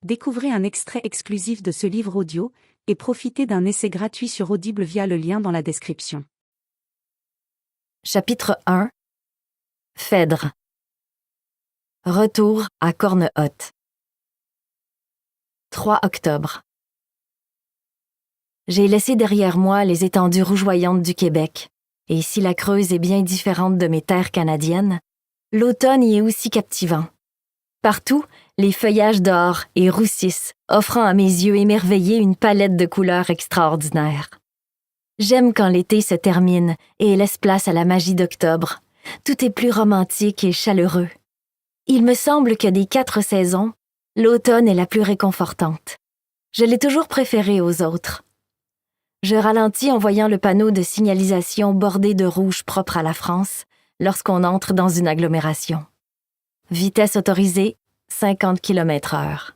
Découvrez un extrait exclusif de ce livre audio et profitez d'un essai gratuit sur Audible via le lien dans la description. Chapitre 1 Phèdre. Retour à Cornehotte. 3 octobre. J'ai laissé derrière moi les étendues rougeoyantes du Québec, et si la Creuse est bien différente de mes terres canadiennes, l'automne y est aussi captivant. Partout, les feuillages dorent et roussissent, offrant à mes yeux émerveillés une palette de couleurs extraordinaires. J'aime quand l'été se termine et laisse place à la magie d'octobre. Tout est plus romantique et chaleureux. Il me semble que des 4 saisons, l'automne est la plus réconfortante. Je l'ai toujours préférée aux autres. Je ralentis en voyant le panneau de signalisation bordé de rouge propre à la France lorsqu'on entre dans une agglomération. Vitesse autorisée, 50 km/h.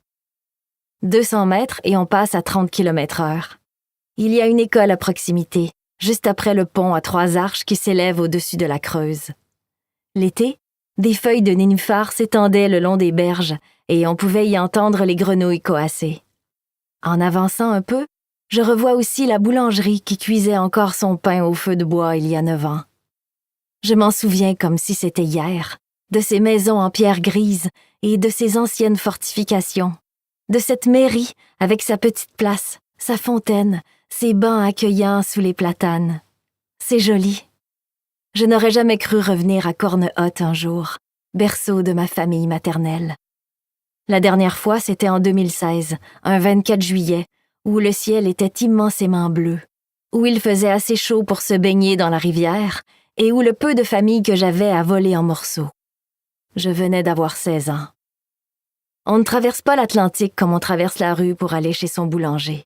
200 mètres et on passe à 30 km/h. Il y a une école à proximité, juste après le pont à 3 arches qui s'élève au-dessus de la Creuse. L'été, des feuilles de nénuphar s'étendaient le long des berges et on pouvait y entendre les grenouilles coasser. En avançant un peu, je revois aussi la boulangerie qui cuisait encore son pain au feu de bois il y a 9 ans. Je m'en souviens comme si c'était hier, de ces maisons en pierre grise et de ces anciennes fortifications, de cette mairie avec sa petite place, sa fontaine, ses bancs accueillants sous les platanes. C'est joli. Je n'aurais jamais cru revenir à Cornehotte un jour, berceau de ma famille maternelle. La dernière fois, c'était en 2016, un 24 juillet, où le ciel était immensément bleu, où il faisait assez chaud pour se baigner dans la rivière et où le peu de famille que j'avais a volé en morceaux. Je venais d'avoir 16 ans. On ne traverse pas l'Atlantique comme on traverse la rue pour aller chez son boulanger.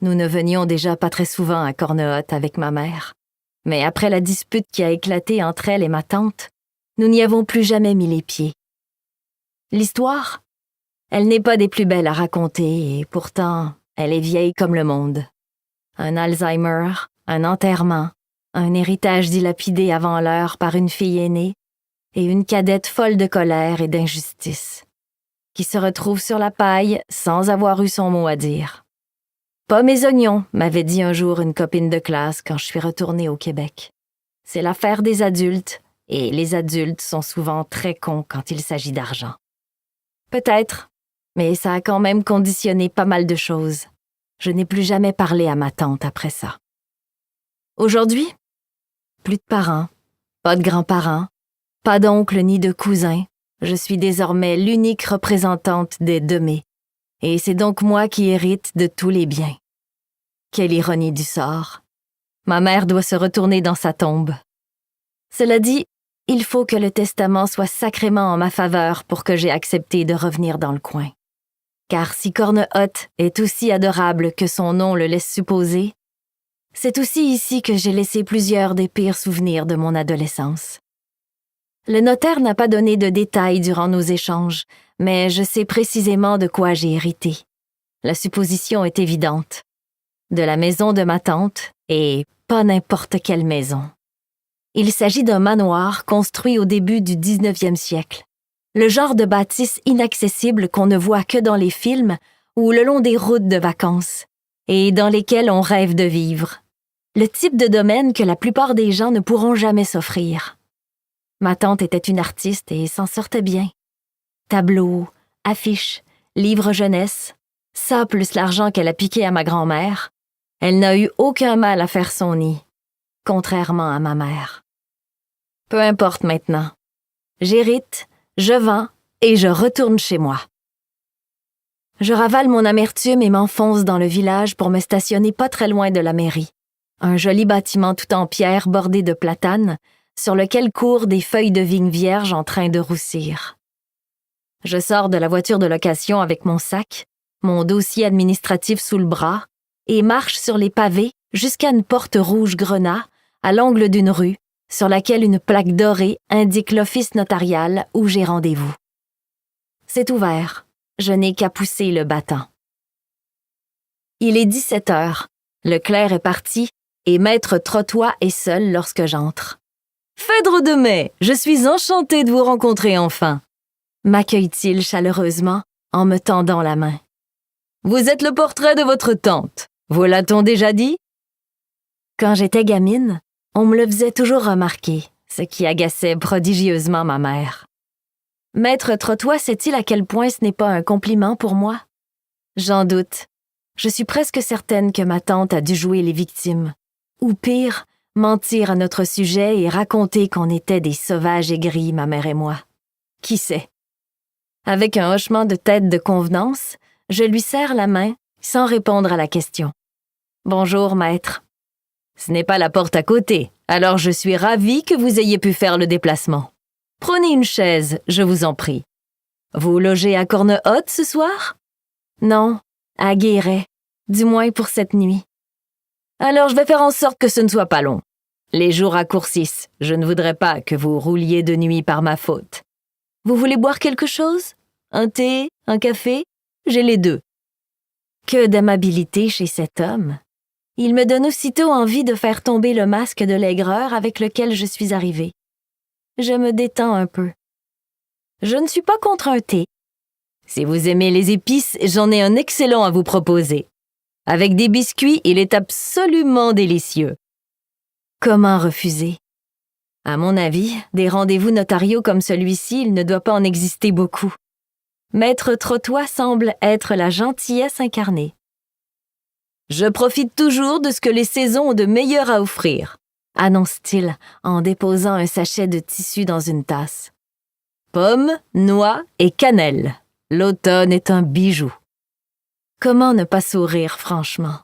Nous ne venions déjà pas très souvent à Cornehotte avec ma mère. Mais après la dispute qui a éclaté entre elle et ma tante, nous n'y avons plus jamais mis les pieds. L'histoire, elle n'est pas des plus belles à raconter et pourtant, elle est vieille comme le monde. Un Alzheimer, un enterrement, un héritage dilapidé avant l'heure par une fille aînée et une cadette folle de colère et d'injustice, qui se retrouve sur la paille sans avoir eu son mot à dire. Pas mes oignons, m'avait dit un jour une copine de classe quand je suis retournée au Québec. C'est l'affaire des adultes, et les adultes sont souvent très cons quand il s'agit d'argent. Peut-être, mais ça a quand même conditionné pas mal de choses. Je n'ai plus jamais parlé à ma tante après ça. Aujourd'hui, plus de parents, pas de grands-parents, pas d'oncles ni de cousins. Je suis désormais l'unique représentante des Demé, et c'est donc moi qui hérite de tous les biens. Quelle ironie du sort. Ma mère doit se retourner dans sa tombe. Cela dit, il faut que le testament soit sacrément en ma faveur pour que j'aie accepté de revenir dans le coin. Car si Cornehotte est aussi adorable que son nom le laisse supposer, c'est aussi ici que j'ai laissé plusieurs des pires souvenirs de mon adolescence. Le notaire n'a pas donné de détails durant nos échanges, mais je sais précisément de quoi j'ai hérité. La supposition est évidente. De la maison de ma tante, et pas n'importe quelle maison. Il s'agit d'un manoir construit au début du 19e siècle. Le genre de bâtisse inaccessible qu'on ne voit que dans les films ou le long des routes de vacances, et dans lesquelles on rêve de vivre. Le type de domaine que la plupart des gens ne pourront jamais s'offrir. Ma tante était une artiste et s'en sortait bien. Tableaux, affiches, livres jeunesse, ça plus l'argent qu'elle a piqué à ma grand-mère, elle n'a eu aucun mal à faire son nid, contrairement à ma mère. Peu importe maintenant. J'hérite, je vends et je retourne chez moi. Je ravale mon amertume et m'enfonce dans le village pour me stationner pas très loin de la mairie. Un joli bâtiment tout en pierre bordé de platanes, sur lequel courent des feuilles de vigne vierge en train de roussir. Je sors de la voiture de location avec mon sac, mon dossier administratif sous le bras, et marche sur les pavés jusqu'à une porte rouge grenat, à l'angle d'une rue, sur laquelle une plaque dorée indique l'office notarial où j'ai rendez-vous. C'est ouvert, je n'ai qu'à pousser le battant. Il est 17 heures, le clerc est parti et maître Trottois est seul lorsque j'entre. « Phèdre de Mai, je suis enchanté de vous rencontrer enfin !» m'accueille-t-il chaleureusement en me tendant la main. Vous êtes le portrait de votre tante. Vous l'a-t-on déjà dit? Quand j'étais gamine, on me le faisait toujours remarquer, ce qui agaçait prodigieusement ma mère. Maître Trottois sait-il à quel point ce n'est pas un compliment pour moi? J'en doute. Je suis presque certaine que ma tante a dû jouer les victimes. Ou pire, mentir à notre sujet et raconter qu'on était des sauvages aigris, ma mère et moi. Qui sait? Avec un hochement de tête de convenance, je lui serre la main sans répondre à la question. « Bonjour, maître. » Ce n'est pas la porte à côté, alors je suis ravie que vous ayez pu faire le déplacement. Prenez une chaise, je vous en prie. Vous logez à Corne-Haute ce soir? Non, à Guéret, du moins pour cette nuit. Alors je vais faire en sorte que ce ne soit pas long. Les jours raccourcissent, je ne voudrais pas que vous rouliez de nuit par ma faute. Vous voulez boire quelque chose? Un thé? Un café? J'ai les deux. Que d'amabilité chez cet homme. Il me donne aussitôt envie de faire tomber le masque de l'aigreur avec lequel je suis arrivée. Je me détends un peu. Je ne suis pas contre un thé. Si vous aimez les épices, j'en ai un excellent à vous proposer. Avec des biscuits, il est absolument délicieux. Comment refuser? À mon avis, des rendez-vous notariaux comme celui-ci, il ne doit pas en exister beaucoup. Maître Trottois semble être la gentillesse incarnée. Je profite toujours de ce que les saisons ont de meilleur à offrir, annonce-t-il en déposant un sachet de tissu dans une tasse. Pommes, noix et cannelle. L'automne est un bijou. Comment ne pas sourire, franchement?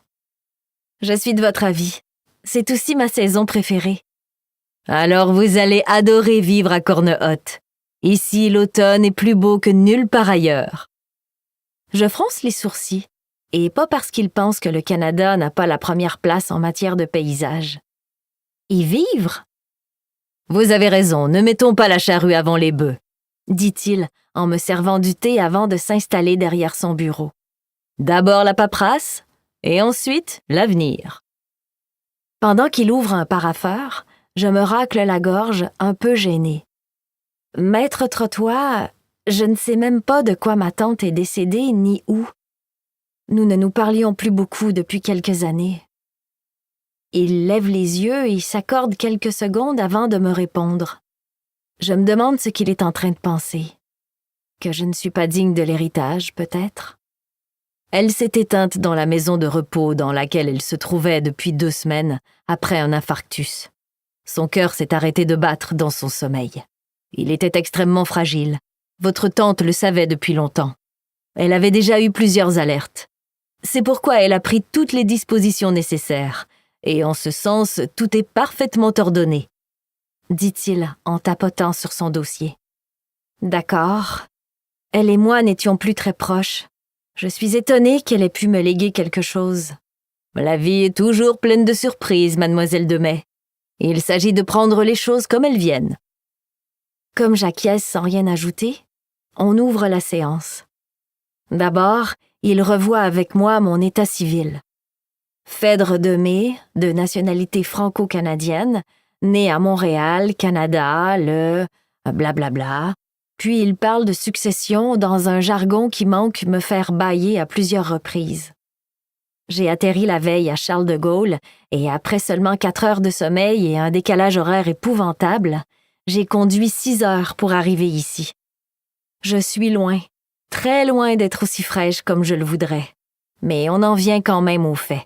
Je suis de votre avis. C'est aussi ma saison préférée. Alors vous allez adorer vivre à Corne-Haute. Ici, l'automne est plus beau que nulle part ailleurs. Je fronce les sourcils, et pas parce qu'il pense que le Canada n'a pas la première place en matière de paysage. Y vivre? Vous avez raison, ne mettons pas la charrue avant les bœufs, dit-il en me servant du thé avant de s'installer derrière son bureau. D'abord la paperasse, et ensuite l'avenir. Pendant qu'il ouvre un parapheur, je me racle la gorge, un peu gênée. Maître Trottois, je ne sais même pas de quoi ma tante est décédée ni où. Nous ne nous parlions plus beaucoup depuis quelques années. Il lève les yeux et s'accorde quelques secondes avant de me répondre. Je me demande ce qu'il est en train de penser. Que je ne suis pas digne de l'héritage, peut-être? Elle s'est éteinte dans la maison de repos dans laquelle elle se trouvait depuis 2 semaines après un infarctus. Son cœur s'est arrêté de battre dans son sommeil. Il était extrêmement fragile. Votre tante le savait depuis longtemps. Elle avait déjà eu plusieurs alertes. C'est pourquoi elle a pris toutes les dispositions nécessaires, et en ce sens, tout est parfaitement ordonné, dit-il en tapotant sur son dossier. D'accord. Elle et moi n'étions plus très proches. Je suis étonnée qu'elle ait pu me léguer quelque chose. La vie est toujours pleine de surprises, mademoiselle Demey. Il s'agit de prendre les choses comme elles viennent. Comme j'acquiesce sans rien ajouter, on ouvre la séance. D'abord, il revoit avec moi mon état civil. Phèdre Demey, de nationalité franco-canadienne, né à Montréal, Canada, le blablabla. Puis il parle de succession dans un jargon qui manque me faire bâiller à plusieurs reprises. J'ai atterri la veille à Charles de Gaulle et après seulement 4 heures de sommeil et un décalage horaire épouvantable, j'ai conduit 6 heures pour arriver ici. Je suis loin, très loin d'être aussi fraîche comme je le voudrais, mais on en vient quand même aux faits.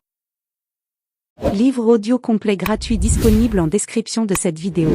Livre audio complet gratuit disponible en description de cette vidéo.